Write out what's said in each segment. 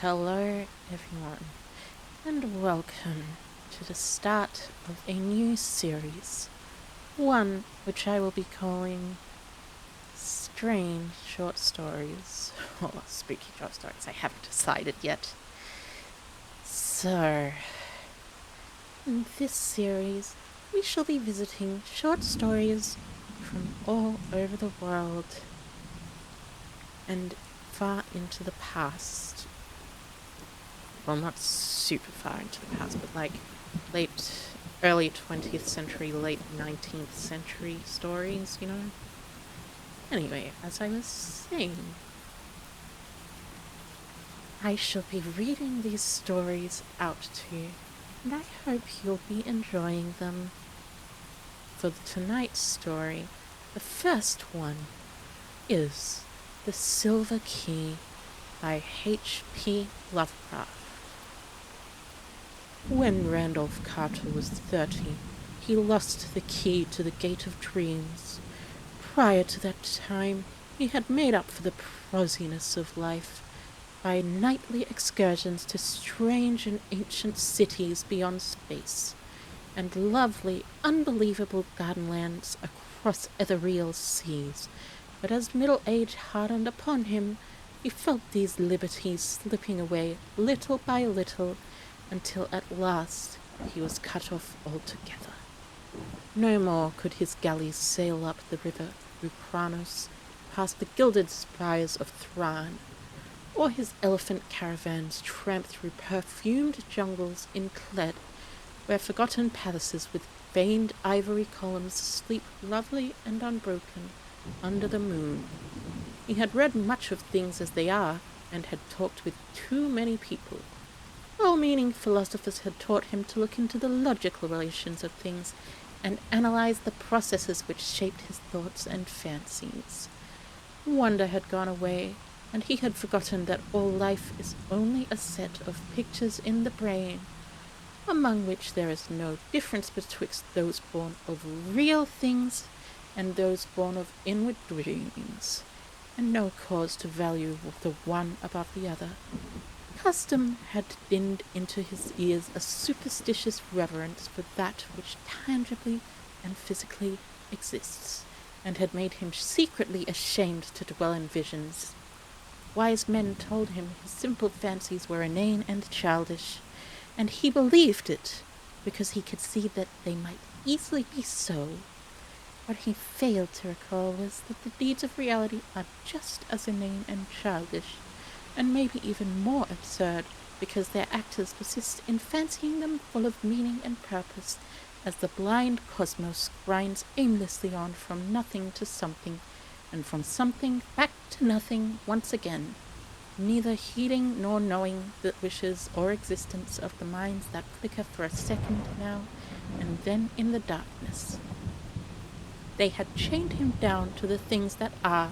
Hello, everyone, and welcome to the start of a new series, one which I will be calling Strange Short Stories, or Spooky Short Stories. I haven't decided yet. So, in this series, we shall be visiting short stories from all over the world and far into the past. Well, not super far into the past, but early 20th century, late 19th century stories, Anyway, as I was saying, I shall be reading these stories out to you, and I hope you'll be enjoying them. For tonight's story, the first one is The Silver Key by HP Lovecraft. When Randolph Carter was 30, he lost the key to the Gate of Dreams. Prior to that time, he had made up for the prosiness of life by nightly excursions to strange and ancient cities beyond space, and lovely, unbelievable gardenlands across ethereal seas. But as middle age hardened upon him, he felt these liberties slipping away little by little, until at last he was cut off altogether. No more could his galleys sail up the river Rucranos past the gilded spires of Thran, or his elephant caravans tramp through perfumed jungles in Cled, where forgotten palaces with veined ivory columns sleep lovely and unbroken under the moon. He had read much of things as they are, and had talked with too many people. Well-meaning philosophers had taught him to look into the logical relations of things and analyze the processes which shaped his thoughts and fancies. Wonder had gone away, and he had forgotten that all life is only a set of pictures in the brain, among which there is no difference betwixt those born of real things and those born of inward dreamings, and no cause to value the one above the other. Custom had dinned into his ears a superstitious reverence for that which tangibly and physically exists, and had made him secretly ashamed to dwell in visions. Wise men told him his simple fancies were inane and childish, and he believed it, because he could see that they might easily be so. What he failed to recall was that the deeds of reality are just as inane and childish, and maybe even more absurd, because their actors persist in fancying them full of meaning and purpose, as the blind cosmos grinds aimlessly on from nothing to something, and from something back to nothing once again, neither heeding nor knowing the wishes or existence of the minds that flicker for a second now and then in the darkness. They had chained him down to the things that are,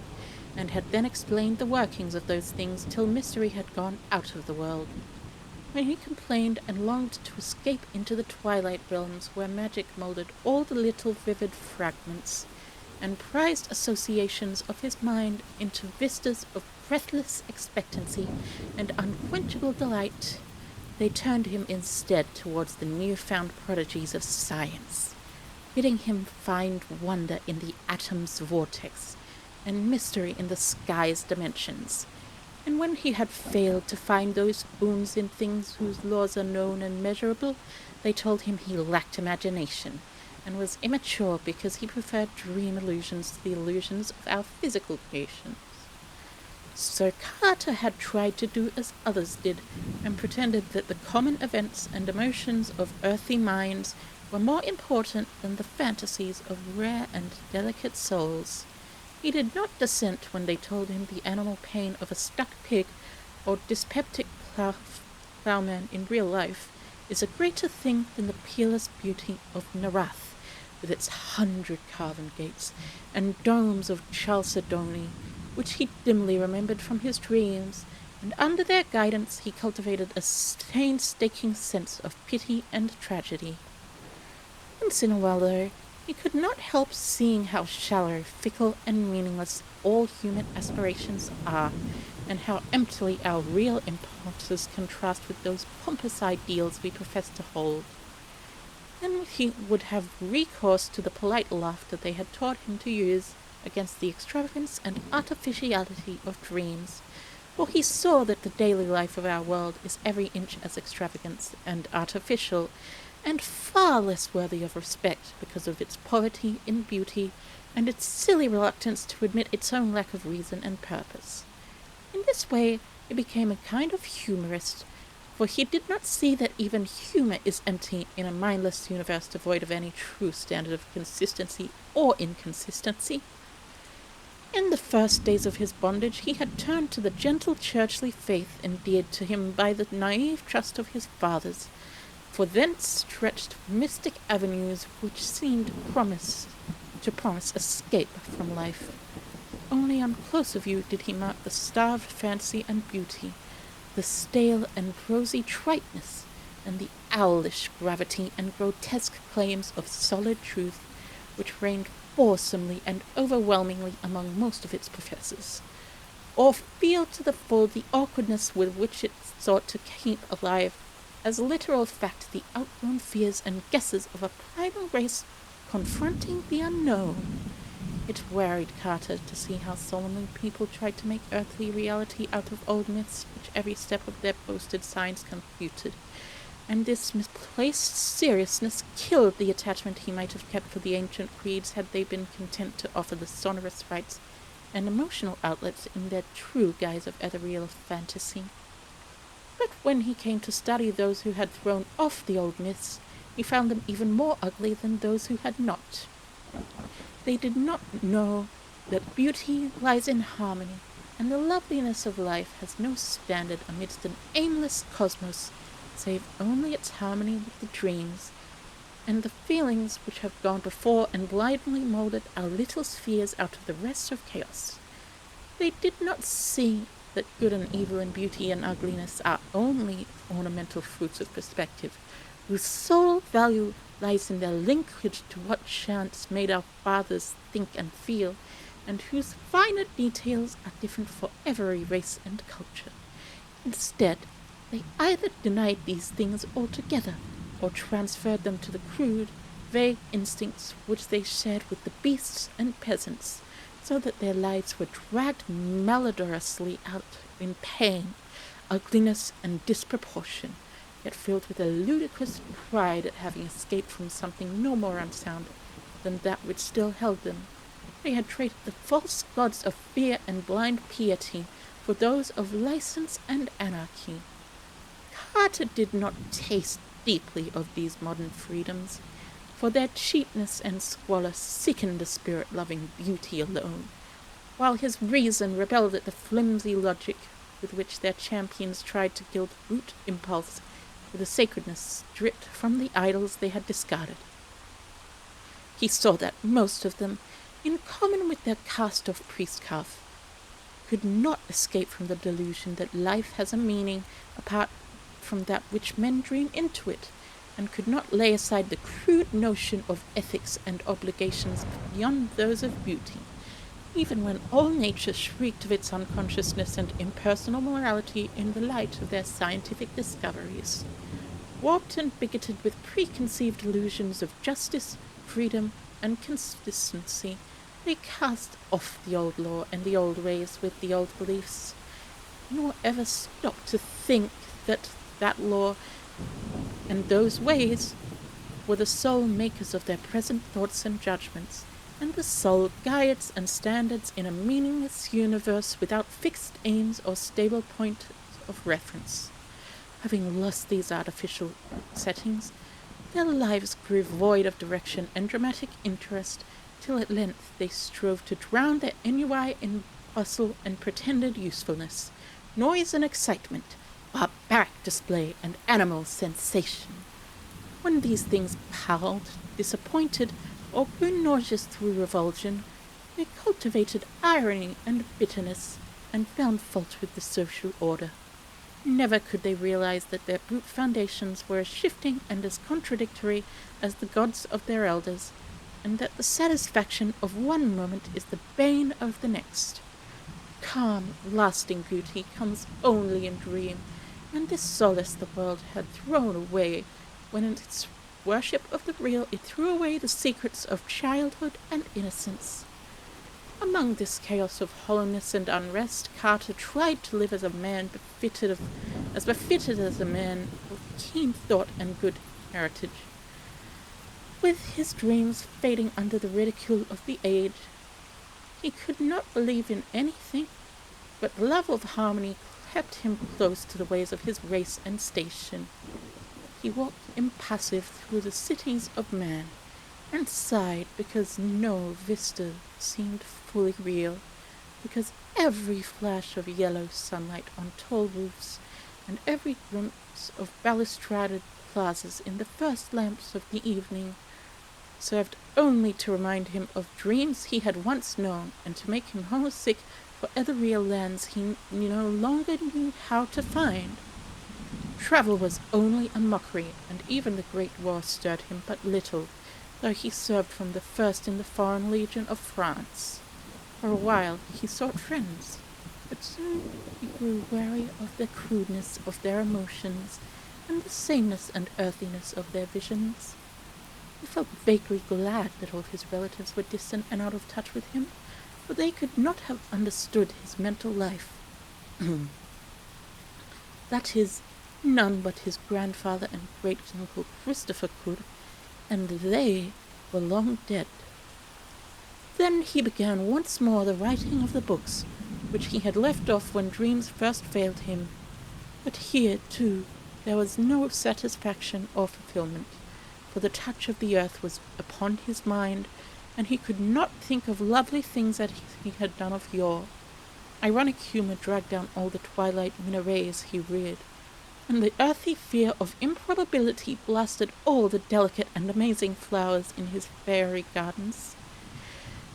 and had then explained the workings of those things till mystery had gone out of the world. When he complained and longed to escape into the twilight realms where magic moulded all the little vivid fragments and prized associations of his mind into vistas of breathless expectancy and unquenchable delight, they turned him instead towards the new-found prodigies of science, bidding him find wonder in the atom's vortex and mystery in the sky's dimensions. And when he had failed to find those boons in things whose laws are known and measurable, they told him he lacked imagination, and was immature because he preferred dream illusions to the illusions of our physical creations. So Carter had tried to do as others did, and pretended that the common events and emotions of earthly minds were more important than the fantasies of rare and delicate souls. He did not dissent when they told him the animal pain of a stuck pig or dyspeptic ploughman in real life is a greater thing than the peerless beauty of Narath, with its 100 carven gates and domes of Chalcedony, which he dimly remembered from his dreams, and under their guidance he cultivated a painstaking sense of pity and tragedy. Once in a while, though, he could not help seeing how shallow, fickle, and meaningless all human aspirations are, and how emptily our real impulses contrast with those pompous ideals we profess to hold. Then he would have recourse to the polite laughter they had taught him to use against the extravagance and artificiality of dreams, for he saw that the daily life of our world is every inch as extravagant and artificial, and far less worthy of respect because of its poverty in beauty and its silly reluctance to admit its own lack of reason and purpose. In this way he became a kind of humorist, for he did not see that even humor is empty in a mindless universe devoid of any true standard of consistency or inconsistency. In the first days of his bondage he had turned to the gentle churchly faith endeared to him by the naive trust of his fathers, for thence stretched mystic avenues which seemed to promise escape from life. Only on closer view did he mark the starved fancy and beauty, the stale and rosy triteness, and the owlish gravity and grotesque claims of solid truth which reigned awesomely and overwhelmingly among most of its professors, or feel to the full the awkwardness with which it sought to keep alive as literal fact the outgrown fears and guesses of a primal race confronting the unknown. It worried Carter to see how solemnly people tried to make earthly reality out of old myths which every step of their boasted science confuted, and this misplaced seriousness killed the attachment he might have kept for the ancient creeds had they been content to offer the sonorous rites and emotional outlets in their true guise of ethereal fantasy. But when he came to study those who had thrown off the old myths, he found them even more ugly than those who had not. They did not know that beauty lies in harmony, and the loveliness of life has no standard amidst an aimless cosmos, save only its harmony with the dreams, and the feelings which have gone before and blindly moulded our little spheres out of the rest of chaos. They did not see that good and evil and beauty and ugliness are only ornamental fruits of perspective, whose sole value lies in their linkage to what chance made our fathers think and feel, and whose finer details are different for every race and culture. Instead, they either denied these things altogether, or transferred them to the crude, vague instincts which they shared with the beasts and peasants, so that their lives were dragged malodorously out in pain, ugliness, and disproportion, yet filled with a ludicrous pride at having escaped from something no more unsound than that which still held them. They had traded the false gods of fear and blind piety for those of license and anarchy. Carter did not taste deeply of these modern freedoms, for their cheapness and squalor sickened the spirit-loving beauty alone, while his reason rebelled at the flimsy logic with which their champions tried to gild brute impulse with a sacredness stripped from the idols they had discarded. He saw that most of them, in common with their caste of priestcraft, could not escape from the delusion that life has a meaning apart from that which men dream into it, and could not lay aside the crude notion of ethics and obligations beyond those of beauty, even when all nature shrieked of its unconsciousness and impersonal morality in the light of their scientific discoveries. Warped and bigoted with preconceived illusions of justice, freedom, and consistency, they cast off the old law and the old ways with the old beliefs, nor ever stopped to think that that law and those ways were the sole makers of their present thoughts and judgments, and the sole guides and standards in a meaningless universe without fixed aims or stable point of reference. Having lost these artificial settings, their lives grew void of direction and dramatic interest, till at length they strove to drown their ennui in bustle and pretended usefulness, noise and excitement, barbaric display and animal sensation. When these things palled, disappointed, or grew nauseous through revulsion, they cultivated irony and bitterness, and found fault with the social order. Never could they realize that their brute foundations were as shifting and as contradictory as the gods of their elders, and that the satisfaction of one moment is the bane of the next. Calm, lasting beauty comes only in dream, and this solace the world had thrown away when in its worship of the real it threw away the secrets of childhood and innocence. Among this chaos of hollowness and unrest, Carter tried to live as befitted as a man of keen thought and good heritage. With his dreams fading under the ridicule of the age, he could not believe in anything, but the love of harmony kept him close to the ways of his race and station. He walked impassive through the cities of man, and sighed because no vista seemed fully real, because every flash of yellow sunlight on tall roofs and every glimpse of balustraded plazas in the first lamps of the evening served only to remind him of dreams he had once known and to make him homesick for other real lands he no longer knew how to find. Travel was only a mockery, and even the Great War stirred him but little, though he served from the first in the Foreign Legion of France. For a while he sought friends, but soon he grew weary of the crudeness of their emotions and the sameness and earthiness of their visions. He felt vaguely glad that all his relatives were distant and out of touch with him, for they could not have understood his mental life. That is, none but his grandfather and great-uncle Christopher could, and they were long dead. Then he began once more the writing of the books, which he had left off when dreams first failed him. But here, too, there was no satisfaction or fulfillment, for the touch of the earth was upon his mind, and he could not think of lovely things that he had done of yore. Ironic humour dragged down all the twilight minarets he reared, and the earthy fear of improbability blasted all the delicate and amazing flowers in his fairy gardens.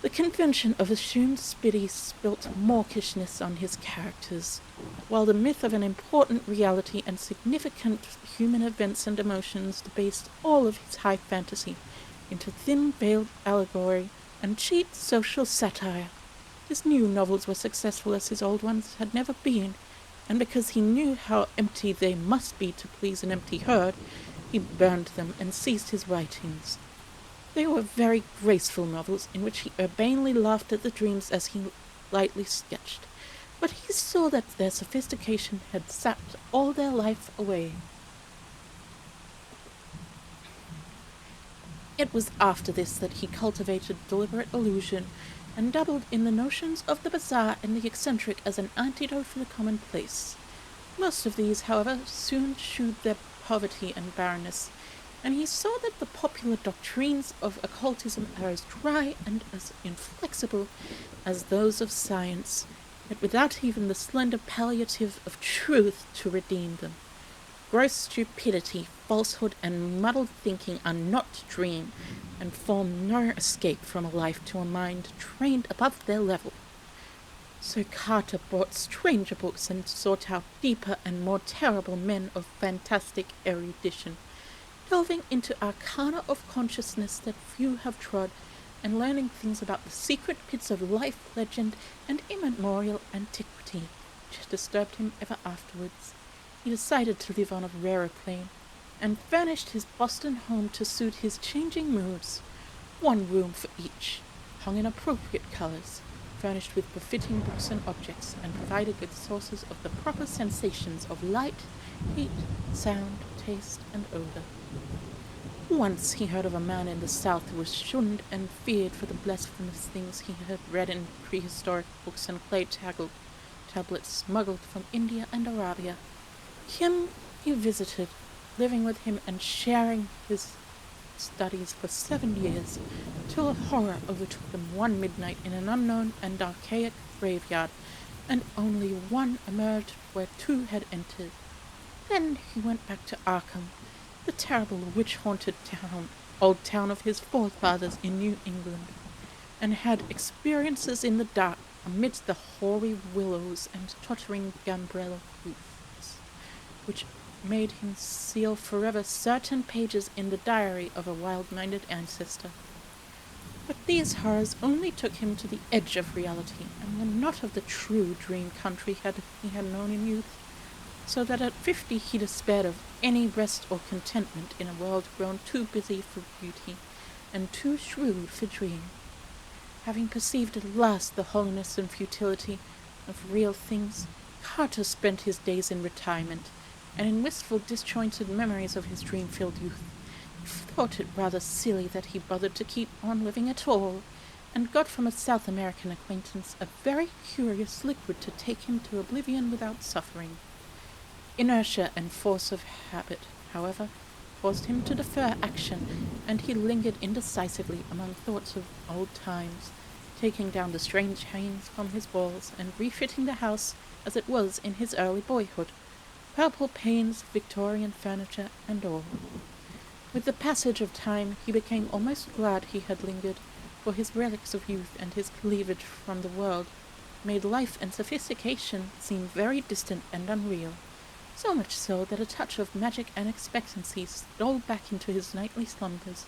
The convention of assumed pity spilt mawkishness on his characters, while the myth of an important reality and significant human events and emotions debased all of his high fantasy into thin-veiled allegory and cheap social satire. His new novels were successful as his old ones had never been, and because he knew how empty they must be to please an empty herd, he burned them and ceased his writings. They were very graceful novels in which he urbanely laughed at the dreams as he lightly sketched, but he saw that their sophistication had sapped all their life away. It was after this that he cultivated deliberate illusion, and dabbled in the notions of the bizarre and the eccentric as an antidote for the commonplace. Most of these, however, soon shewed their poverty and barrenness, and he saw that the popular doctrines of occultism are as dry and as inflexible as those of science, yet without even the slender palliative of truth to redeem them. Gross stupidity, falsehood, and muddled thinking are not to dream, and form no escape from a life to a mind trained above their level. So Carter bought stranger books and sought out deeper and more terrible men of fantastic erudition, delving into arcana of consciousness that few have trod, and learning things about the secret pits of life, legend, and immemorial antiquity, which disturbed him ever afterwards. He decided to live on a rarer plane, and furnished his Boston home to suit his changing moods. One room for each, hung in appropriate colors, furnished with befitting books and objects, and provided with sources of the proper sensations of light, heat, sound, taste, and odor. Once he heard of a man in the South who was shunned and feared for the blasphemous things he had read in prehistoric books and clay tablets smuggled from India and Arabia. Him he visited, living with him and sharing his studies for 7 years, till a horror overtook them one midnight in an unknown and archaic graveyard, and only one emerged where two had entered. Then he went back to Arkham, the terrible witch-haunted old town of his forefathers in New England, and had experiences in the dark amidst the hoary willows and tottering gambrel roofs, which made him seal forever certain pages in the diary of a wild-minded ancestor. But these horrors only took him to the edge of reality, and were not of the true dream country he had known in youth, so that at 50 he despaired of any rest or contentment in a world grown too busy for beauty, and too shrewd for dream. Having perceived at last the hollowness and futility of real things, Carter spent his days in retirement, and in wistful, disjointed memories of his dream-filled youth. He thought it rather silly that he bothered to keep on living at all, and got from a South American acquaintance a very curious liquid to take him to oblivion without suffering. Inertia and force of habit, however, caused him to defer action, and he lingered indecisively among thoughts of old times, taking down the strange hangings from his walls and refitting the house as it was in his early boyhood, purple panes, Victorian furniture, and all. With the passage of time he became almost glad he had lingered, for his relics of youth and his cleavage from the world made life and sophistication seem very distant and unreal, so much so that a touch of magic and expectancy stole back into his nightly slumbers.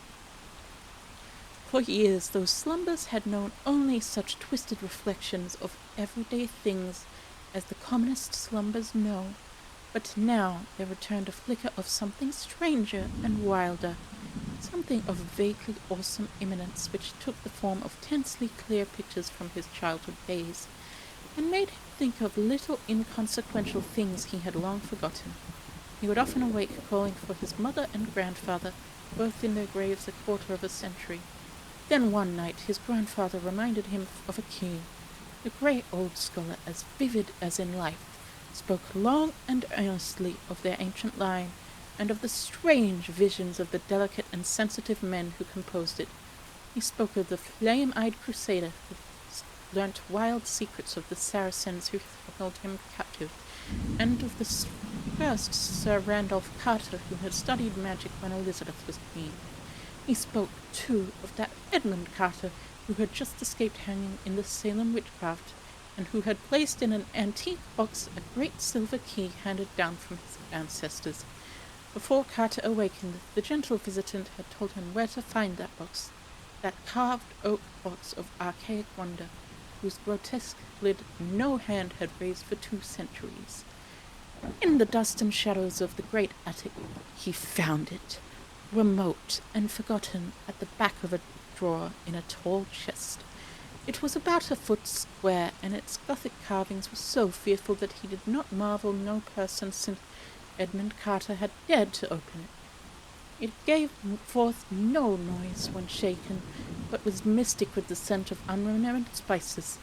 For years those slumbers had known only such twisted reflections of everyday things as the commonest slumbers know, but now there returned a flicker of something stranger and wilder, something of vaguely awesome imminence which took the form of tensely clear pictures from his childhood days, and made him think of little inconsequential things he had long forgotten. He would often awake calling for his mother and grandfather, both in their graves a quarter of a century. Then one night his grandfather reminded him of a key. The grey old scholar, as vivid as in life, spoke long and earnestly of their ancient line, and of the strange visions of the delicate and sensitive men who composed it. He spoke of the flame-eyed crusader who learnt wild secrets of the Saracens who held him captive, and of the first Sir Randolph Carter who had studied magic when Elizabeth was queen. He spoke, too, of that Edmund Carter who had just escaped hanging in the Salem witchcraft, and who had placed in an antique box a great silver key handed down from his ancestors. Before Carter awakened, the gentle visitant had told him where to find that box, that carved oak box of archaic wonder, whose grotesque lid no hand had raised for 2 centuries. In the dust and shadows of the great attic he found it, remote and forgotten, at the back of a drawer in a tall chest. It was about a foot square, and its Gothic carvings were so fearful that he did not marvel no person since Edmund Carter had dared to open it. It gave forth no noise when shaken, but was mystic with the scent of unremembered spices.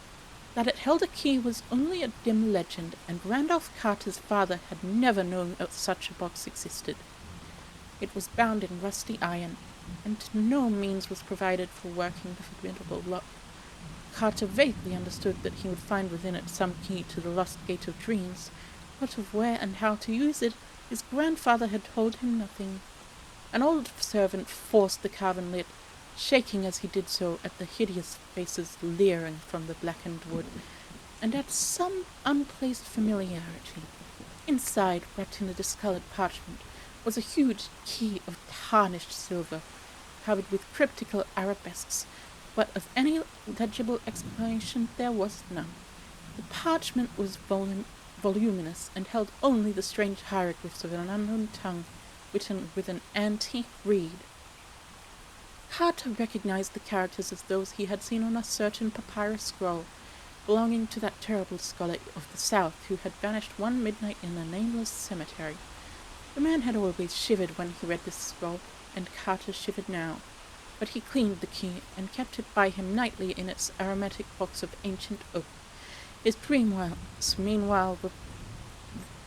That it held a key was only a dim legend, and Randolph Carter's father had never known such a box existed. It was bound in rusty iron, and no means was provided for working the formidable lock. Carter vaguely understood that he would find within it some key to the lost gate of dreams, but of where and how to use it his grandfather had told him nothing. An old servant forced the carven lid, shaking as he did so at the hideous faces leering from the blackened wood, and at some unplaced familiarity. Inside, wrapped in a discoloured parchment, was a huge key of tarnished silver, covered with cryptical arabesques, but of any legible explanation there was none. The parchment was voluminous, and held only the strange hieroglyphs of an unknown tongue, written with an antique reed. Carter recognized the characters as those he had seen on a certain papyrus scroll, belonging to that terrible scholar of the South who had vanished one midnight in a nameless cemetery. The man had always shivered when he read this scroll, and Carter shivered now, but he cleaned the key, and kept it by him nightly in its aromatic box of ancient oak. His dreams, meanwhile, were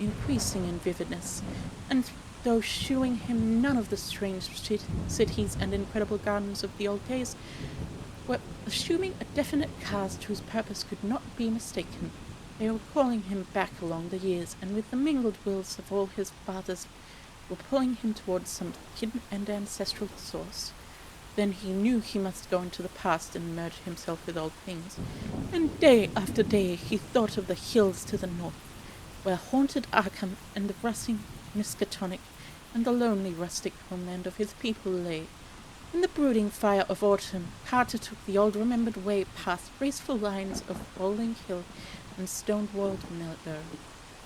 increasing in vividness, and though shewing him none of the strange cities and incredible gardens of the old days, were assuming a definite cast whose purpose could not be mistaken. They were calling him back along the years, and with the mingled wills of all his fathers were pulling him towards some hidden and ancestral source. Then he knew he must go into the past and merge himself with old things, and day after day he thought of the hills to the north, where haunted Arkham and the rustling Miskatonic and the lonely rustic homeland of his people lay. In the brooding fire of autumn, Carter took the old-remembered way past graceful lines of rolling hill and stone-walled meadow,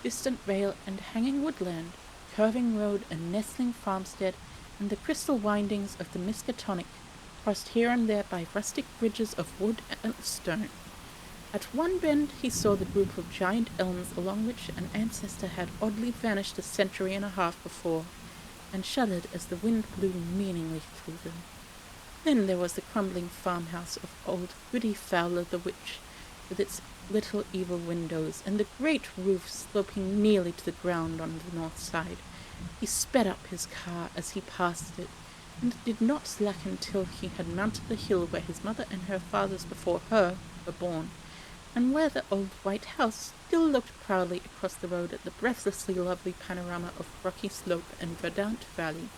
distant vale and hanging woodland, curving road and nestling farmstead, and the crystal windings of the Miskatonic, crossed here and there by rustic bridges of wood and stone. At one bend he saw the group of giant elms along which an ancestor had oddly vanished a century and a half before, and shuddered as the wind blew meaningly through them. Then there was the crumbling farmhouse of old Goody Fowler the witch, with its little evil windows, and the great roof sloping nearly to the ground on the north side. He sped up his car as he passed it, and did not slacken till he had mounted the hill where his mother and her fathers before her were born, and where the old white house still looked proudly across the road at the breathlessly lovely panorama of rocky slope and verdant valley,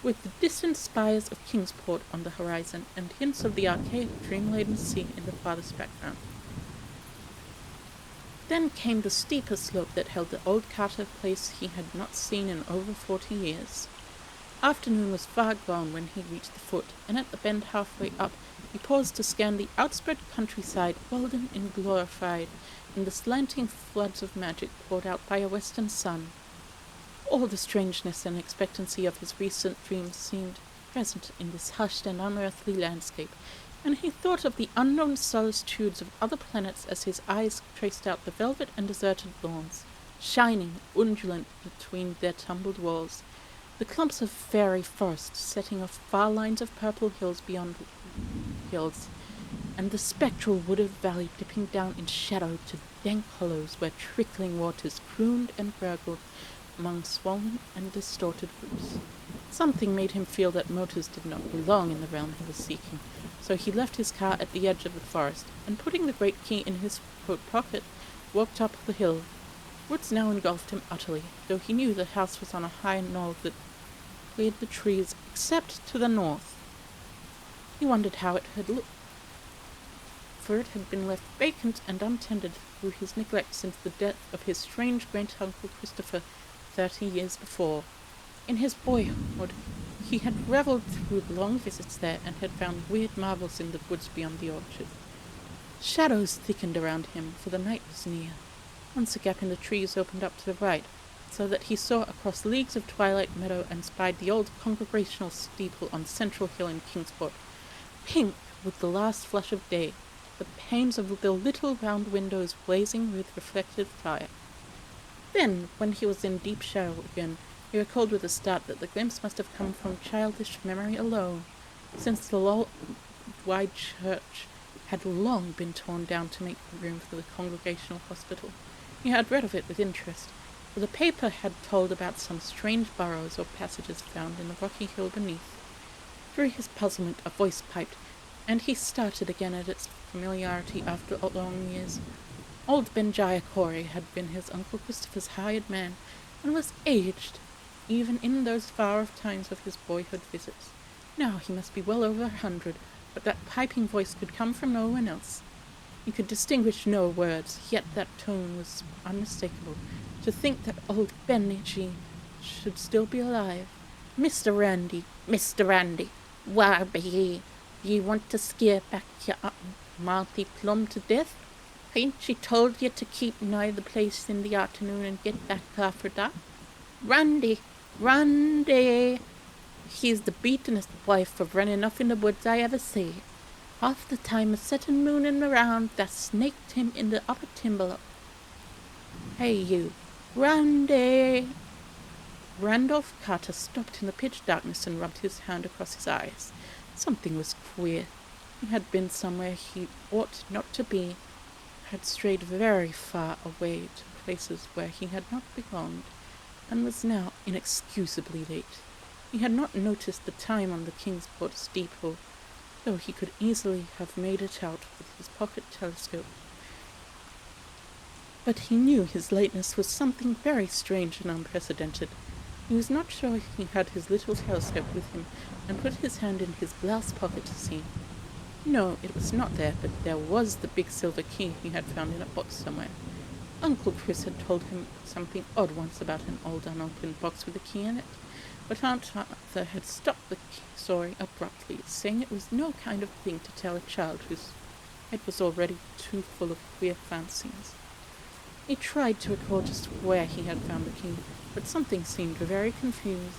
with the distant spires of Kingsport on the horizon, and hints of the archaic dream-laden sea in the farthest background. Then came the steeper slope that held the old Carter place he had not seen in over 40 years. Afternoon was far gone when he reached the foot, and at the bend halfway up he paused to scan the outspread countryside, golden and glorified in the slanting floods of magic poured out by a western sun. All the strangeness and expectancy of his recent dreams seemed present in this hushed and unearthly landscape, and he thought of the unknown solitudes of other planets as his eyes traced out the velvet and deserted lawns, shining, undulant between their tumbled walls, the clumps of fairy forest setting off far lines of purple hills beyond hills, and the spectral wooded valley dipping down in shadow to dank hollows where trickling waters crooned and gurgled among swollen and distorted roots. Something made him feel that motors did not belong in the realm he was seeking, so he left his car at the edge of the forest, and putting the great key in his coat pocket, walked up the hill. Woods now engulfed him utterly, though he knew the house was on a high knoll that cleared the trees except to the north. He wondered how it had looked, for it had been left vacant and untended through his neglect since the death of his strange great-uncle Christopher 30 years before. In his boyhood, he had revelled through long visits there, and had found weird marvels in the woods beyond the orchard. Shadows thickened around him, for the night was near. Once a gap in the trees opened up to the right, so that he saw across leagues of twilight meadow and spied the old congregational steeple on Central Hill in Kingsport, pink with the last flush of day, the panes of the little round windows blazing with reflected fire. Then, when he was in deep shadow again, he recalled with a start that the glimpse must have come from childish memory alone, since the wide church had long been torn down to make room for the Congregational Hospital. He had read of it with interest, for the paper had told about some strange burrows or passages found in the rocky hill beneath. Through his puzzlement a voice piped, and he started again at its familiarity after long years. Old Benjai Corey had been his Uncle Christopher's hired man, and was aged, even in those far-off times of his boyhood visits. Now he must be well over 100, but that piping voice could come from no one else. He could distinguish no words, yet that tone was unmistakable. To think that old Benji should still be alive. Mr. Randy, why be ye want to scare back your Marthy Plum to death? Ain't she told ye to keep nigh the place in the afternoon and get back after dark? Randy! He's the beatin'est wife of running off in the woods I ever see. Half the time a settin' moonin' around that snaked him in the upper timber. Hey you, Randy! Randolph Carter stopped in the pitch darkness and rubbed his hand across his eyes. Something was queer. He had been somewhere he ought not to be, had strayed very far away to places where he had not belonged, and was now inexcusably late. He had not noticed the time on the Kingsport steeple, though he could easily have made it out with his pocket telescope. But he knew his lateness was something very strange and unprecedented. He was not sure he had his little telescope with him, and put his hand in his blouse pocket to see. No, it was not there, but there was the big silver key he had found in a box somewhere. Uncle Chris had told him something odd once about an old unopened box with a key in it, but Aunt Martha had stopped the story abruptly, saying it was no kind of thing to tell a child whose head was already too full of queer fancies. He tried to recall just where he had found the key, but something seemed very confused.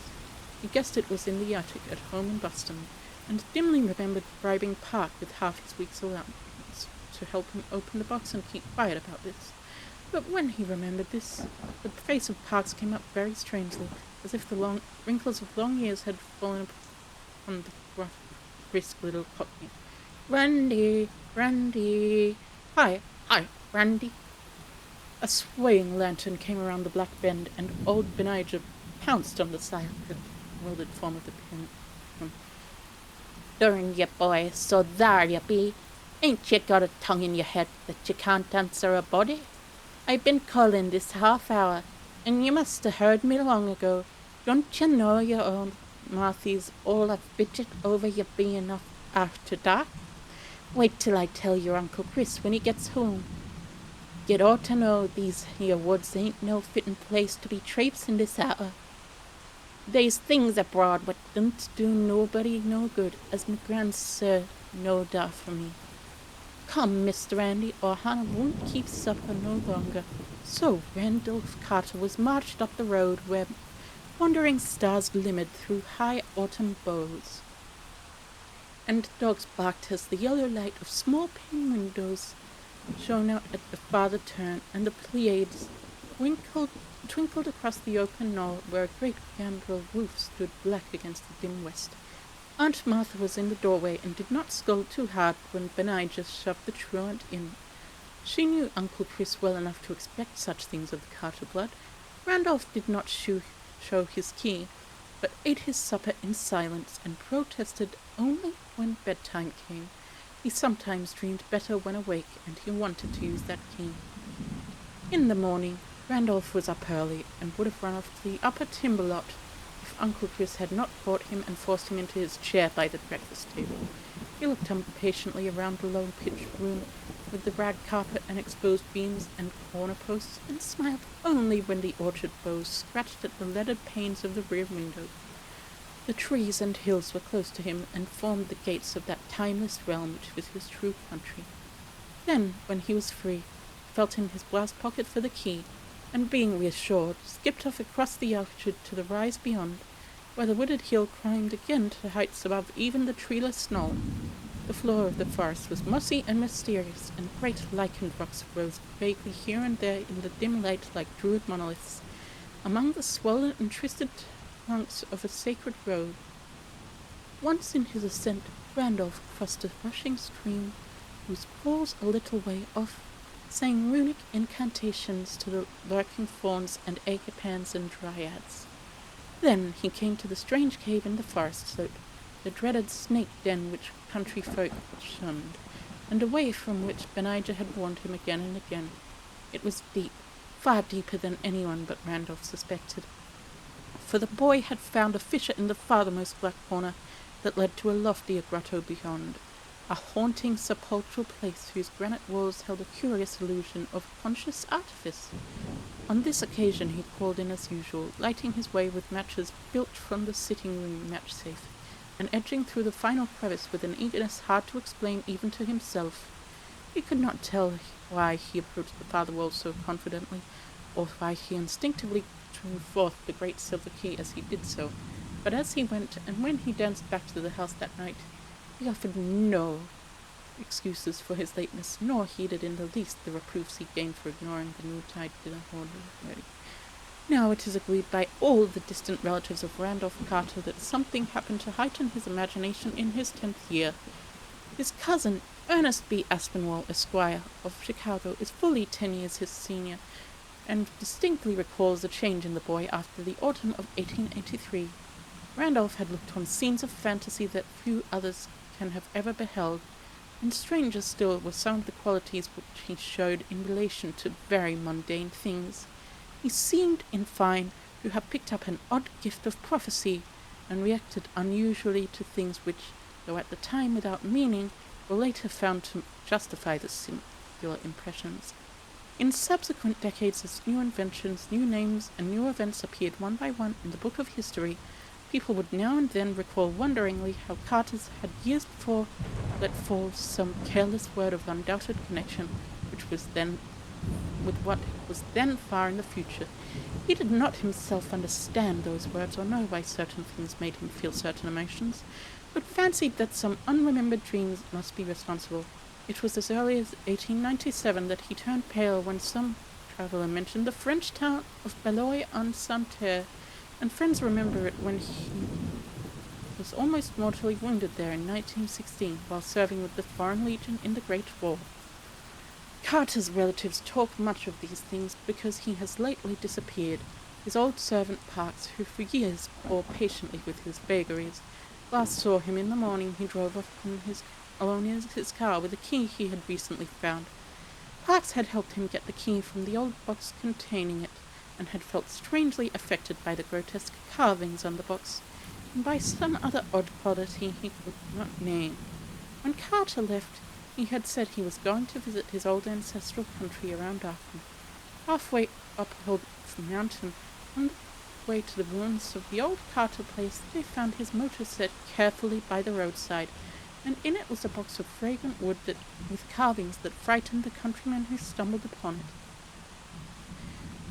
He guessed it was in the attic at home in Boston, and dimly remembered bribing Park with half his week's allowance to help him open the box and keep quiet about this. But when he remembered this, the face of Parks came up very strangely, as if the wrinkles of long years had fallen upon the rough, brisk little cockney. "Randy! Randy! Hi! Randy!" A swaying lantern came around the black bend, and old Benijah pounced on the silent, bewildered form of the parent. "Durn ye, boy, so thar ye be. Ain't ye got a tongue in your head that ye can't answer a body? I've been callin' this half hour, and ye must have heard me long ago. Don't ye know your own Marthy's all a fidget over ye being up after dark? Wait till I tell your Uncle Chris when he gets home. You'd ought to know these here woods ain't no fitting place to be traipsin' this hour. They's things abroad what don't do nobody no good, as my grandsir knowed for me. Come, Mr. Andy, or Hannah won't keep supper no longer." So Randolph Carter was marched up the road where wandering stars glimmered through high autumn boughs, and dogs barked as the yellow light of small pane windows shone out at the farther turn, and the Pleiades twinkled across the open knoll where a great gambrel roof stood black against the dim west. Aunt Martha was in the doorway and did not scold too hard when Benijah shoved the truant in. She knew Uncle Chris well enough to expect such things of the Carter blood. Randolph did not show his key, but ate his supper in silence and protested only when bedtime came. He sometimes dreamed better when awake, and he wanted to use that key. In the morning, Randolph was up early, and would have run off to the upper timber lot if Uncle Chris had not caught him and forced him into his chair by the breakfast table. He looked impatiently around the low-pitched room with the rag carpet and exposed beams and corner posts, and smiled only when the orchard boughs scratched at the leaded panes of the rear window. The trees and hills were close to him and formed the gates of that timeless realm which was his true country. Then, when he was free, he felt in his blouse pocket for the key, and being reassured, skipped off across the orchard to the rise beyond, where the wooded hill climbed again to heights above even the treeless knoll. The floor of the forest was mossy and mysterious, and great lichened rocks rose vaguely here and there in the dim light like druid monoliths, among the swollen and twisted trunks of a sacred grove. Once in his ascent, Randolph crossed a rushing stream whose falls a little way off sang runic incantations to the lurking fauns and agapans and dryads. Then he came to the strange cave in the forest slope, the dreaded snake den which country folk shunned, and away from which Benijah had warned him again and again. It was deep, far deeper than anyone but Randolph suspected, for the boy had found a fissure in the farthermost black corner that led to a loftier grotto beyond, a haunting sepulchral place whose granite walls held a curious illusion of conscious artifice. On this occasion he crawled in as usual, lighting his way with matches built from the sitting-room match-safe, and edging through the final crevice with an eagerness hard to explain even to himself. He could not tell why he approached the farther wall so confidently, or why he instinctively drew forth the great silver key as he did so, but as he went, and when he danced back to the house that night, he offered no excuses for his lateness, nor heeded in the least the reproofs he gained for ignoring the noontide dinner already. Now it is agreed by all the distant relatives of Randolph Carter that something happened to heighten his imagination in his 10th year. His cousin, Ernest B. Aspinwall, Esquire, of Chicago, is fully 10 years his senior, and distinctly recalls a change in the boy after the autumn of 1883. Randolph had looked on scenes of fantasy that few others can have ever beheld, and stranger still were some of the qualities which he showed in relation to very mundane things. He seemed, in fine, to have picked up an odd gift of prophecy, and reacted unusually to things which, though at the time without meaning, were later found to justify the singular impressions. In subsequent decades, as new inventions, new names, and new events appeared one by one in the book of history, people would now and then recall wonderingly how Carter's had years before let fall some careless word of undoubted connection, which was then with what was then far in the future. He did not himself understand those words or know why certain things made him feel certain emotions, but fancied that some unremembered dreams must be responsible. It was as early as 1897 that he turned pale when some traveller mentioned the French town of Belleuil-en-Santerre, and friends remember it when he was almost mortally wounded there in 1916 while serving with the Foreign Legion in the Great War. Carter's relatives talk much of these things because he has lately disappeared. His old servant Parks, who for years bore patiently with his vagaries, last saw him in the morning he drove off alone in his car with a key he had recently found. Parks had helped him get the key from the old box containing it, and had felt strangely affected by the grotesque carvings on the box, and by some other odd quality he could not name. When Carter left, he had said he was going to visit his old ancestral country around Aachen. Halfway up Hill Mountain, on the way to the ruins of the old Carter place, they found his motor set carefully by the roadside, and in it was a box of fragrant wood with carvings that frightened the countrymen who stumbled upon it.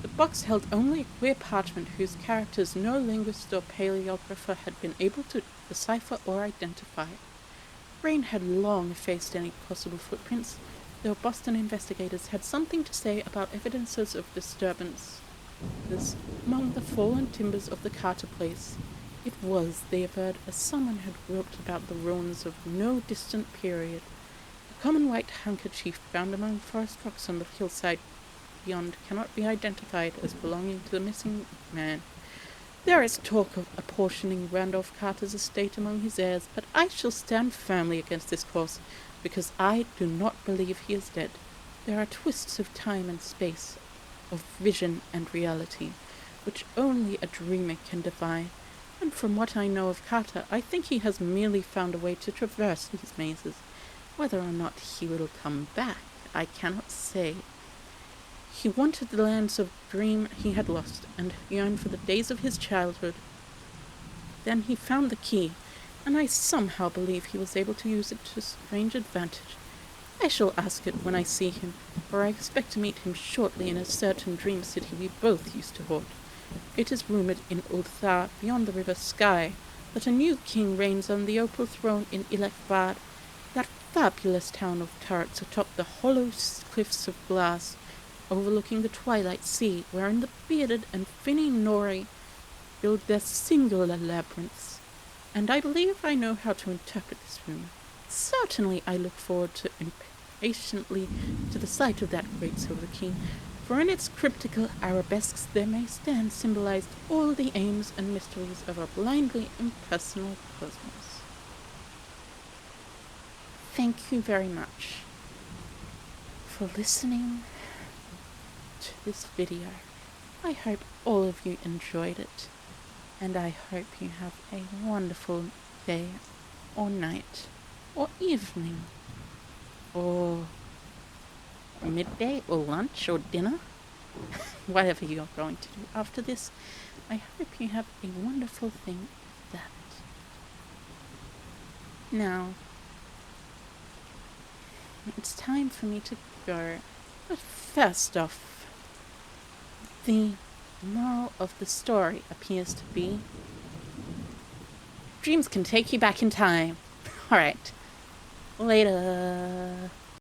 The box held only a queer parchment whose characters no linguist or paleographer had been able to decipher or identify. Rain had long effaced any possible footprints, though Boston investigators had something to say about evidences of disturbance among the fallen timbers of the Carter place. It was, they averred, as someone had groped about the ruins of no distant period. A common white handkerchief found among forest rocks on the hillside beyond cannot be identified as belonging to the missing man. There is talk of apportioning Randolph Carter's estate among his heirs, but I shall stand firmly against this course, because I do not believe he is dead. There are twists of time and space, of vision and reality, which only a dreamer can divine, and from what I know of Carter, I think he has merely found a way to traverse these mazes. Whether or not he will come back, I cannot say. He wanted the lands of dream he had lost, and yearned for the days of his childhood. Then he found the key, and I somehow believe he was able to use it to strange advantage. I shall ask it when I see him, for I expect to meet him shortly in a certain dream city we both used to haunt. It is rumored in Ulthar, beyond the river Skye, that a new king reigns on the opal throne in Ilekvad, that fabulous town of turrets atop the hollow cliffs of glass, overlooking the twilight sea, wherein the bearded and finny Nori build their singular labyrinths. And I believe I know how to interpret this rumor. Certainly I look forward impatiently to the sight of that great silver key, for in its cryptical arabesques there may stand symbolized all the aims and mysteries of a blindly impersonal cosmos. Thank you very much for listening to this video. I hope all of you enjoyed it, and I hope you have a wonderful day or night or evening or midday or lunch or dinner, whatever you're going to do after this. I hope you have a wonderful thing at that. Now, it's time for me to go, but first off, the moral of the story appears to be dreams can take you back in time. Alright, later.